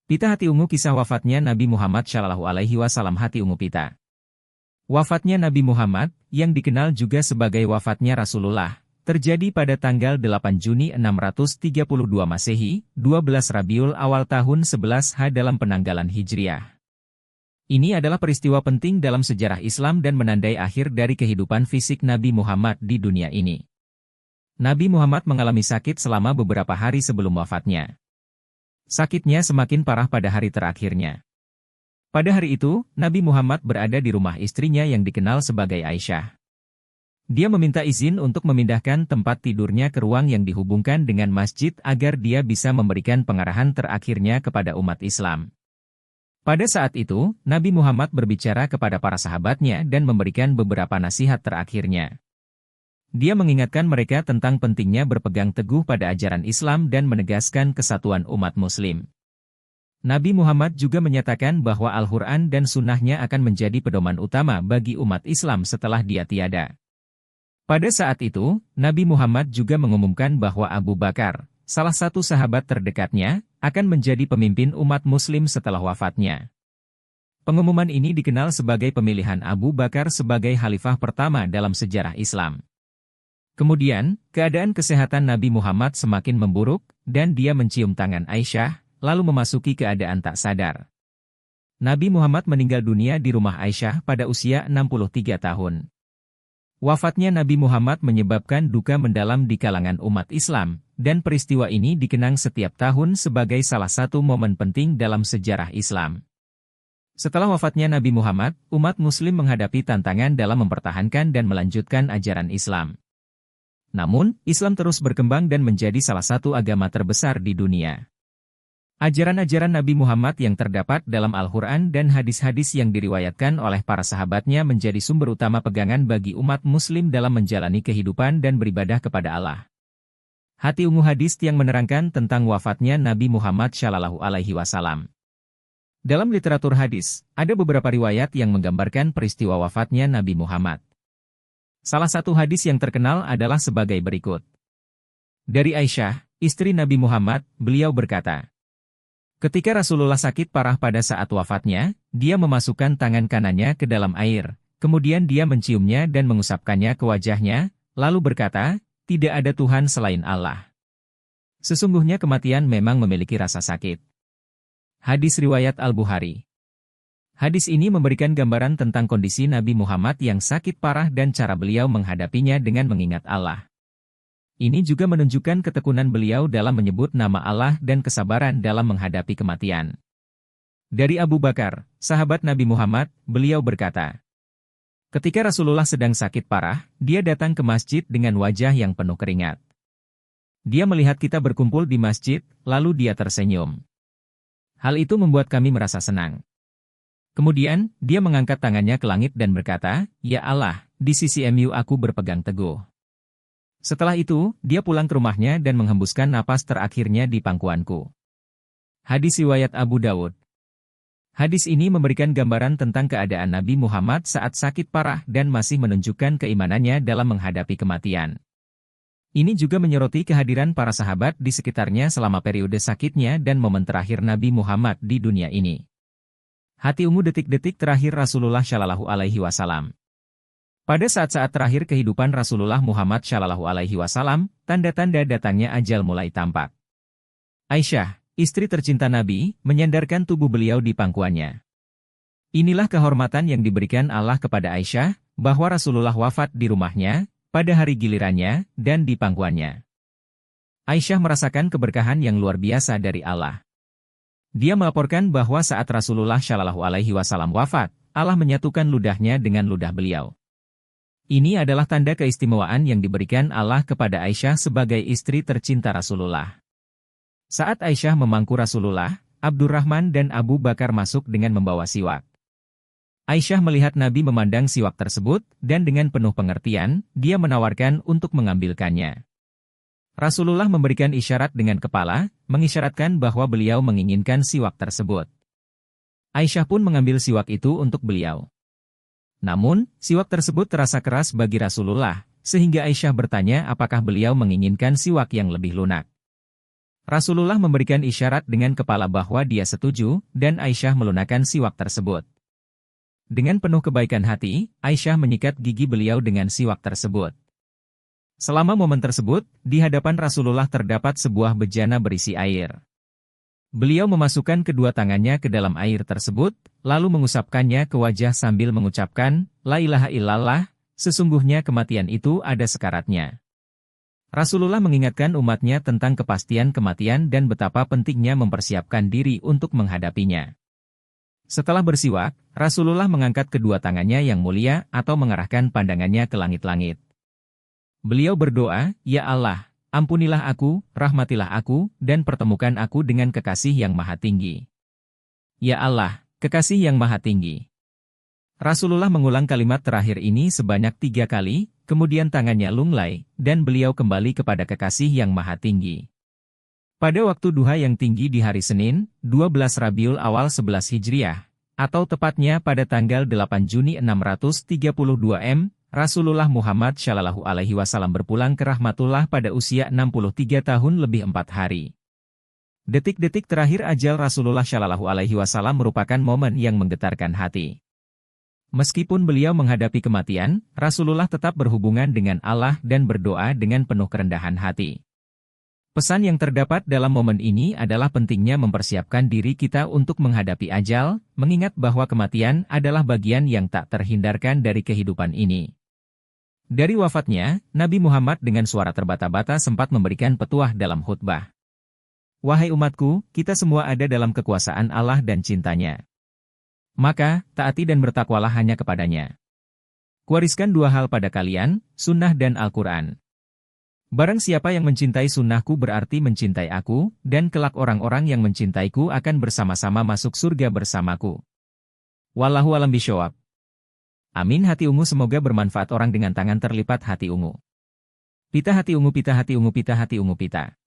Pita Hati Ungu. Kisah wafatnya Nabi Muhammad Shallallahu Alaihi Wasallam. Hati Ungu Pita. Wafatnya Nabi Muhammad, yang dikenal juga sebagai wafatnya Rasulullah, terjadi pada tanggal 8 Juni 632 Masehi, 12 Rabiul Awal tahun 11H dalam penanggalan Hijriah. Ini adalah peristiwa penting dalam sejarah Islam dan menandai akhir dari kehidupan fisik Nabi Muhammad di dunia ini. Nabi Muhammad mengalami sakit selama beberapa hari sebelum wafatnya. Sakitnya semakin parah pada hari terakhirnya. Pada hari itu, Nabi Muhammad berada di rumah istrinya yang dikenal sebagai Aisyah. Dia meminta izin untuk memindahkan tempat tidurnya ke ruang yang dihubungkan dengan masjid agar dia bisa memberikan pengarahan terakhirnya kepada umat Islam. Pada saat itu, Nabi Muhammad berbicara kepada para sahabatnya dan memberikan beberapa nasihat terakhirnya. Dia mengingatkan mereka tentang pentingnya berpegang teguh pada ajaran Islam dan menegaskan kesatuan umat Muslim. Nabi Muhammad juga menyatakan bahwa Al-Quran dan Sunnahnya akan menjadi pedoman utama bagi umat Islam setelah dia tiada. Pada saat itu, Nabi Muhammad juga mengumumkan bahwa Abu Bakar, salah satu sahabat terdekatnya, akan menjadi pemimpin umat Muslim setelah wafatnya. Pengumuman ini dikenal sebagai pemilihan Abu Bakar sebagai khalifah pertama dalam sejarah Islam. Kemudian, keadaan kesehatan Nabi Muhammad semakin memburuk, dan dia mencium tangan Aisyah, lalu memasuki keadaan tak sadar. Nabi Muhammad meninggal dunia di rumah Aisyah pada usia 63 tahun. Wafatnya Nabi Muhammad menyebabkan duka mendalam di kalangan umat Islam, dan peristiwa ini dikenang setiap tahun sebagai salah satu momen penting dalam sejarah Islam. Setelah wafatnya Nabi Muhammad, umat Muslim menghadapi tantangan dalam mempertahankan dan melanjutkan ajaran Islam. Namun, Islam terus berkembang dan menjadi salah satu agama terbesar di dunia. Ajaran-ajaran Nabi Muhammad yang terdapat dalam Al-Quran dan hadis-hadis yang diriwayatkan oleh para sahabatnya menjadi sumber utama pegangan bagi umat Muslim dalam menjalani kehidupan dan beribadah kepada Allah. Hati Ungu. Hadis yang menerangkan tentang wafatnya Nabi Muhammad Shallallahu Alaihi Wasallam. Dalam literatur hadis, ada beberapa riwayat yang menggambarkan peristiwa wafatnya Nabi Muhammad. Salah satu hadis yang terkenal adalah sebagai berikut. Dari Aisyah, istri Nabi Muhammad, beliau berkata, ketika Rasulullah sakit parah pada saat wafatnya, dia memasukkan tangan kanannya ke dalam air, kemudian dia menciumnya dan mengusapkannya ke wajahnya, lalu berkata, tidak ada Tuhan selain Allah. Sesungguhnya kematian memang memiliki rasa sakit. Hadis riwayat Al-Bukhari. Hadis ini memberikan gambaran tentang kondisi Nabi Muhammad yang sakit parah dan cara beliau menghadapinya dengan mengingat Allah. Ini juga menunjukkan ketekunan beliau dalam menyebut nama Allah dan kesabaran dalam menghadapi kematian. Dari Abu Bakar, sahabat Nabi Muhammad, beliau berkata, ketika Rasulullah sedang sakit parah, dia datang ke masjid dengan wajah yang penuh keringat. Dia melihat kita berkumpul di masjid, lalu dia tersenyum. Hal itu membuat kami merasa senang. Kemudian, dia mengangkat tangannya ke langit dan berkata, ya Allah, di sisi-Mu aku berpegang teguh. Setelah itu, dia pulang ke rumahnya dan menghembuskan napas terakhirnya di pangkuanku. Hadis riwayat Abu Dawud. Hadis ini memberikan gambaran tentang keadaan Nabi Muhammad saat sakit parah dan masih menunjukkan keimanannya dalam menghadapi kematian. Ini juga menyoroti kehadiran para sahabat di sekitarnya selama periode sakitnya dan momen terakhir Nabi Muhammad di dunia ini. Hati Ungu. Detik-detik terakhir Rasulullah Shallallahu Alaihi Wasallam. Pada saat-saat terakhir kehidupan Rasulullah Muhammad Shallallahu Alaihi Wasallam, tanda-tanda datangnya ajal mulai tampak. Aisyah, istri tercinta Nabi, menyandarkan tubuh beliau di pangkuannya. Inilah kehormatan yang diberikan Allah kepada Aisyah, bahwa Rasulullah wafat di rumahnya, pada hari gilirannya, dan di pangkuannya. Aisyah merasakan keberkahan yang luar biasa dari Allah. Dia melaporkan bahwa saat Rasulullah Shallallahu Alaihi Wasallam wafat, Allah menyatukan ludahnya dengan ludah beliau. Ini adalah tanda keistimewaan yang diberikan Allah kepada Aisyah sebagai istri tercinta Rasulullah. Saat Aisyah memangku Rasulullah, Abdurrahman dan Abu Bakar masuk dengan membawa siwak. Aisyah melihat Nabi memandang siwak tersebut, dan dengan penuh pengertian, dia menawarkan untuk mengambilkannya. Rasulullah memberikan isyarat dengan kepala, mengisyaratkan bahwa beliau menginginkan siwak tersebut. Aisyah pun mengambil siwak itu untuk beliau. Namun, siwak tersebut terasa keras bagi Rasulullah, sehingga Aisyah bertanya apakah beliau menginginkan siwak yang lebih lunak. Rasulullah memberikan isyarat dengan kepala bahwa dia setuju, dan Aisyah melunakkan siwak tersebut. Dengan penuh kebaikan hati, Aisyah menyikat gigi beliau dengan siwak tersebut. Selama momen tersebut, di hadapan Rasulullah terdapat sebuah bejana berisi air. Beliau memasukkan kedua tangannya ke dalam air tersebut, lalu mengusapkannya ke wajah sambil mengucapkan, La ilaha illallah, sesungguhnya kematian itu ada sekaratnya. Rasulullah mengingatkan umatnya tentang kepastian kematian dan betapa pentingnya mempersiapkan diri untuk menghadapinya. Setelah bersiwak, Rasulullah mengangkat kedua tangannya yang mulia atau mengarahkan pandangannya ke langit-langit. Beliau berdoa, Ya Allah, ampunilah aku, rahmatilah aku, dan pertemukan aku dengan kekasih yang maha tinggi. Ya Allah, kekasih yang maha tinggi. Rasulullah mengulang kalimat terakhir ini sebanyak 3 kali, kemudian tangannya lunglai, dan beliau kembali kepada kekasih yang maha tinggi. Pada waktu duha yang tinggi di hari Senin, 12 Rabiul Awal 11 Hijriah, atau tepatnya pada tanggal 8 Juni 632 M, Rasulullah Muhammad Shallallahu Alaihi Wasallam berpulang ke rahmatullah pada usia 63 tahun lebih 4 hari. Detik-detik terakhir ajal Rasulullah Shallallahu Alaihi Wasallam merupakan momen yang menggetarkan hati. Meskipun beliau menghadapi kematian, Rasulullah tetap berhubungan dengan Allah dan berdoa dengan penuh kerendahan hati. Pesan yang terdapat dalam momen ini adalah pentingnya mempersiapkan diri kita untuk menghadapi ajal, mengingat bahwa kematian adalah bagian yang tak terhindarkan dari kehidupan ini. Dari wafatnya, Nabi Muhammad dengan suara terbata-bata sempat memberikan petuah dalam khutbah. Wahai umatku, kita semua ada dalam kekuasaan Allah dan cintanya. Maka, taati dan bertakwalah hanya kepadanya. Kuwariskan 2 hal pada kalian, sunnah dan Al-Quran. Barang siapa yang mencintai sunnahku berarti mencintai aku, dan kelak orang-orang yang mencintaiku akan bersama-sama masuk surga bersamaku. Wallahu a'lam bishawab. Amin. Hati ungu semoga bermanfaat. Orang dengan tangan terlipat hati ungu. Pita hati ungu, pita hati ungu, pita hati ungu, pita.